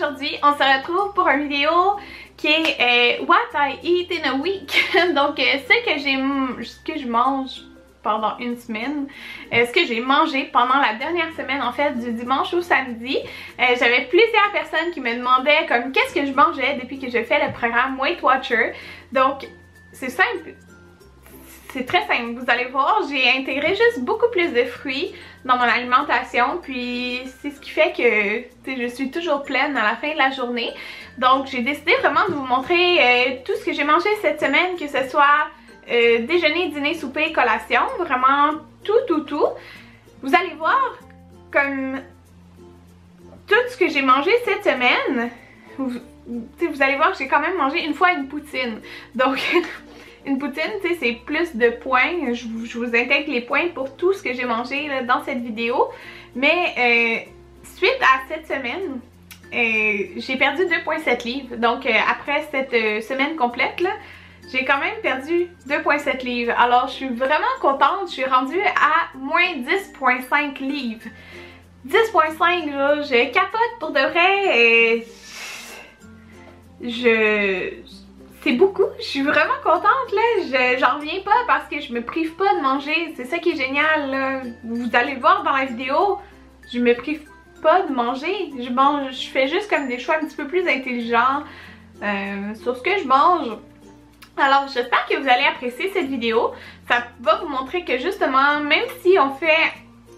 aujourd'hui on se retrouve pour une vidéo qui est What I Eat in a Week. Donc ce que je mange pendant une semaine, ce que j'ai mangé pendant la dernière semaine en fait, du dimanche au samedi. J'avais plusieurs personnes qui me demandaient comme qu'est-ce que je mangeais depuis que je fais le programme Weight Watcher. Donc c'est simple. C'est très simple, vous allez voir, j'ai intégré juste beaucoup plus de fruits dans mon alimentation, puis c'est ce qui fait que je suis toujours pleine à la fin de la journée. Donc j'ai décidé vraiment de vous montrer tout ce que j'ai mangé cette semaine, que ce soit déjeuner, dîner, souper, collation, vraiment tout. Vous allez voir comme tout ce que j'ai mangé cette semaine, vous allez voir que j'ai quand même mangé une fois une poutine. Donc une poutine, c'est plus de points. Je vous intègre les points pour tout ce que j'ai mangé là, dans cette vidéo. Mais suite à cette semaine, j'ai perdu 2,7 livres. Donc après cette semaine complète, là, j'ai quand même perdu 2,7 livres. Alors je suis vraiment contente. Je suis rendue à moins 10,5 livres. 10,5 là, je capote pour de vrai. C'est beaucoup, je suis vraiment contente là, j'en reviens pas parce que je me prive pas de manger, c'est ça qui est génial là. Vous allez le voir dans la vidéo, je me prive pas de manger, je fais juste comme des choix un petit peu plus intelligents sur ce que je mange. Alors j'espère que vous allez apprécier cette vidéo, ça va vous montrer que justement, même si on fait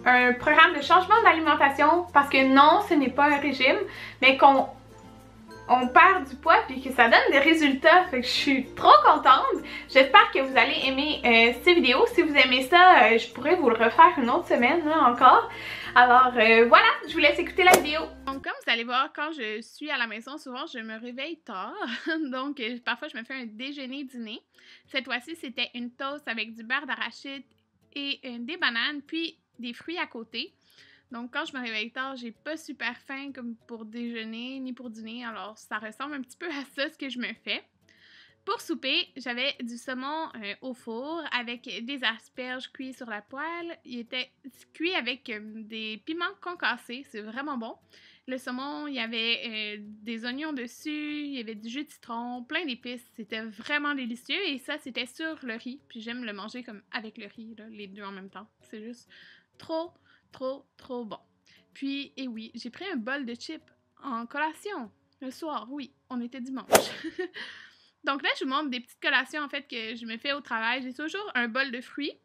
un programme de changement d'alimentation, parce que non, ce n'est pas un régime, mais qu'on perd du poids puis que ça donne des résultats, fait que je suis trop contente. J'espère que vous allez aimer ces vidéos. Si vous aimez ça, je pourrais vous le refaire une autre semaine là, encore. Alors voilà, je vous laisse écouter la vidéo. Donc comme vous allez voir, quand je suis à la maison, souvent je me réveille tard. Donc parfois je me fais un déjeuner-dîner. Cette fois-ci c'était une toast avec du beurre d'arachide et des bananes, puis des fruits à côté. Donc quand je me réveille tard, j'ai pas super faim comme pour déjeuner ni pour dîner, alors ça ressemble un petit peu à ça ce que je me fais. Pour souper, j'avais du saumon au four avec des asperges cuites sur la poêle. Il était cuit avec des piments concassés, c'est vraiment bon. Le saumon, il y avait des oignons dessus, il y avait du jus de citron, plein d'épices, c'était vraiment délicieux et ça c'était sur le riz. Puis j'aime le manger comme avec le riz, là, les deux en même temps. C'est juste trop bon. Puis, et oui, j'ai pris un bol de chips en collation le soir. Oui, on était dimanche. Donc là, je vous montre des petites collations en fait que je me fais au travail. J'ai toujours un bol de fruits,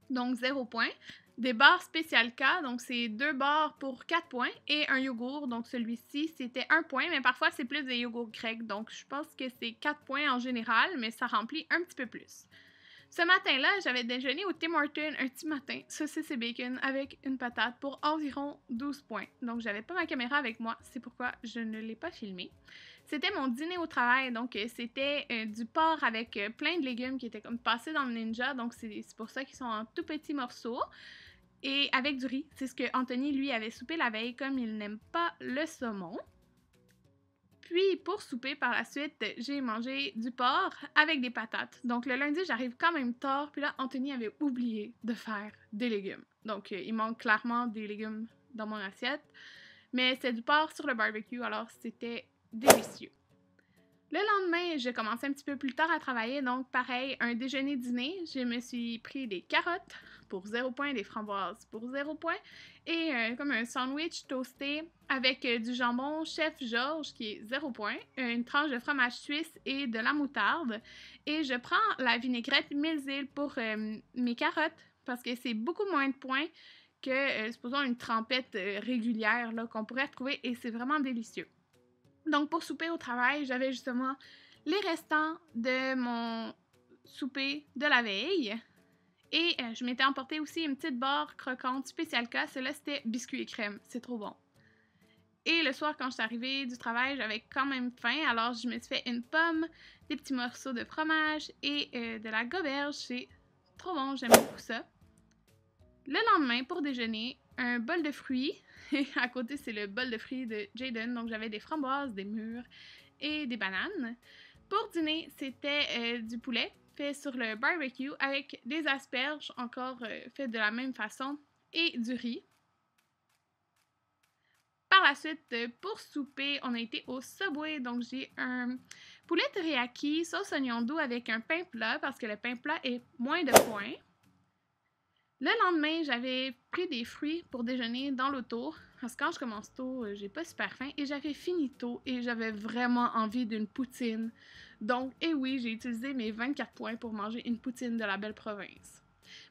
donc 0 point. Des barres spécial K, donc c'est 2 barres pour 4 points. Et un yogourt, donc celui-ci c'était 1 point, mais parfois c'est plus des yogourts grecs. Donc je pense que c'est 4 points en général, mais ça remplit un petit peu plus. Ce matin-là, j'avais déjeuné au Tim Hortons un petit matin, saucisse et bacon avec une patate pour environ 12 points. Donc, j'avais pas ma caméra avec moi, c'est pourquoi je ne l'ai pas filmé. C'était mon dîner au travail, donc c'était du porc avec plein de légumes qui étaient comme passés dans le Ninja, donc c'est pour ça qu'ils sont en tout petits morceaux. Et avec du riz, c'est ce que Anthony, lui, avait soupé la veille, comme il n'aime pas le saumon. Puis pour souper par la suite, j'ai mangé du porc avec des patates. Donc le lundi, j'arrive quand même tard. Puis là, Anthony avait oublié de faire des légumes. Donc il manque clairement des légumes dans mon assiette. Mais c'est du porc sur le barbecue, alors c'était délicieux. Le lendemain, je commençais un petit peu plus tard à travailler, donc pareil, un déjeuner-dîner. Je me suis pris des carottes pour 0 point, des framboises pour 0 point, et comme un sandwich toasté avec du jambon Chef Georges qui est 0 point, une tranche de fromage suisse et de la moutarde. Et je prends la vinaigrette Mille-Îles pour mes carottes parce que c'est beaucoup moins de points que, supposons, une trempette régulière là, qu'on pourrait trouver, et c'est vraiment délicieux. Donc, pour souper au travail, j'avais justement les restants de mon souper de la veille. Et je m'étais emporté aussi une petite barre croquante spécial K. Celle-là, c'était biscuit et crème. C'est trop bon. Et le soir, quand je suis arrivée du travail, j'avais quand même faim. Alors, je me suis fait une pomme, des petits morceaux de fromage et de la goberge. C'est trop bon, j'aime beaucoup ça. Le lendemain, pour déjeuner, un bol de fruits. Et à côté, c'est le bol de fruits de Jaden. Donc, j'avais des framboises, des mûres et des bananes. Pour dîner, c'était du poulet fait sur le barbecue avec des asperges, encore fait de la même façon, et du riz. par la suite, pour souper, on a été au Subway. Donc, j'ai un poulet teriyaki, sauce oignon doux avec un pain plat parce que le pain plat est moins de points. Le lendemain, j'avais pris des fruits pour déjeuner dans l'auto. Parce que quand je commence tôt, j'ai pas super faim. Et j'avais fini tôt et j'avais vraiment envie d'une poutine. Donc, oui, j'ai utilisé mes 24 points pour manger une poutine de la belle province.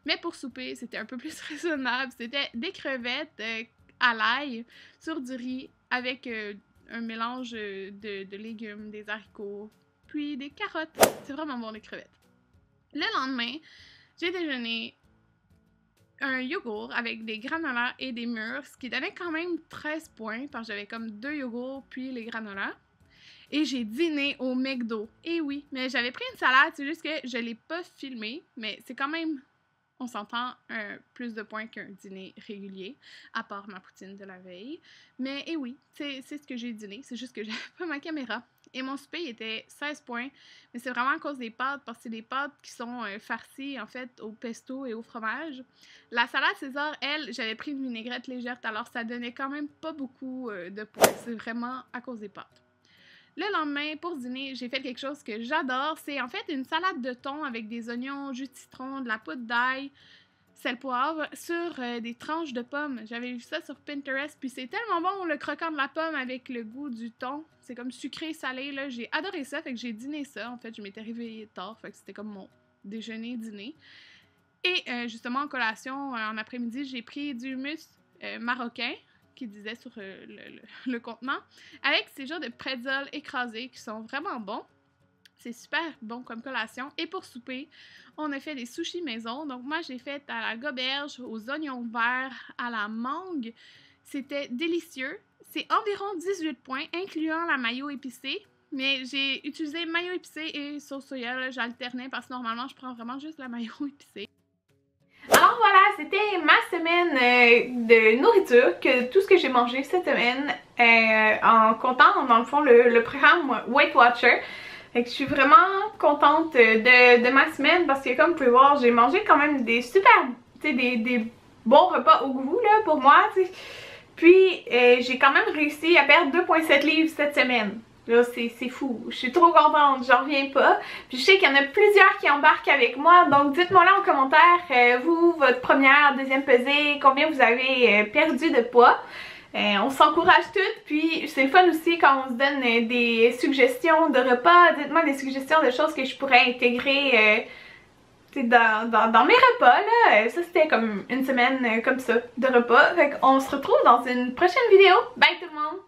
Mais pour souper, c'était un peu plus raisonnable. C'était des crevettes à l'ail sur du riz avec un mélange de légumes, des haricots, puis des carottes. C'est vraiment bon, les crevettes. Le lendemain, j'ai déjeuné un yogourt avec des granolas et des mûres, ce qui donnait quand même 13 points, parce que j'avais comme 2 yogourts puis les granolas. Et j'ai dîné au McDo. Et oui, mais j'avais pris une salade, c'est juste que je l'ai pas filmée, mais c'est quand même, on s'entend, plus de points qu'un dîner régulier, à part ma poutine de la veille. Mais oui, c'est ce que j'ai dîné, c'est juste que j'avais pas ma caméra. Et mon souper était 16 points, mais c'est vraiment à cause des pâtes, parce que c'est des pâtes qui sont farcies, en fait, au pesto et au fromage. La salade César, elle, j'avais pris une vinaigrette légère, alors ça donnait quand même pas beaucoup de points. C'est vraiment à cause des pâtes. Le lendemain, pour dîner, j'ai fait quelque chose que j'adore. C'est en fait une salade de thon avec des oignons, jus de citron, de la poudre d'ail, sel, poivre, sur des tranches de pommes. J'avais vu ça sur Pinterest, puis c'est tellement bon, le croquant de la pomme avec le goût du thon. C'est comme sucré-salé, là. J'ai adoré ça, fait que j'ai dîné ça. En fait, je m'étais réveillée tard, fait que c'était comme mon déjeuner-dîner. Et justement, en collation, en après-midi, j'ai pris du hummus marocain, qui disait sur le contenant, avec ces genres de pretzels écrasés qui sont vraiment bons. C'est super bon comme collation. Et pour souper, on a fait des sushis maison. Donc moi, j'ai fait à la goberge, aux oignons verts, à la mangue. C'était délicieux. C'est environ 18 points, incluant la mayo épicée. Mais j'ai utilisé mayo épicée et sauce soya. J'alternais parce que normalement, je prends vraiment juste la mayo épicée. Alors voilà, c'était ma semaine de nourriture, tout ce que j'ai mangé cette semaine, en comptant dans le fond le programme Weight Watcher. Fait que je suis vraiment contente de ma semaine parce que comme vous pouvez voir, j'ai mangé quand même des super, des bons repas au goût là pour moi, t'sais. Puis j'ai quand même réussi à perdre 2,7 livres cette semaine. Là, c'est fou. Je suis trop contente, j'en reviens pas. Puis je sais qu'il y en a plusieurs qui embarquent avec moi. Donc dites-moi là en commentaire, vous, votre première, deuxième pesée, combien vous avez perdu de poids. On s'encourage toutes, puis c'est le fun aussi quand on se donne des suggestions de repas. Dites-moi des suggestions de choses que je pourrais intégrer dans mes repas là. Ça c'était comme une semaine comme ça de repas. Fait qu'on se retrouve dans une prochaine vidéo. Bye tout le monde!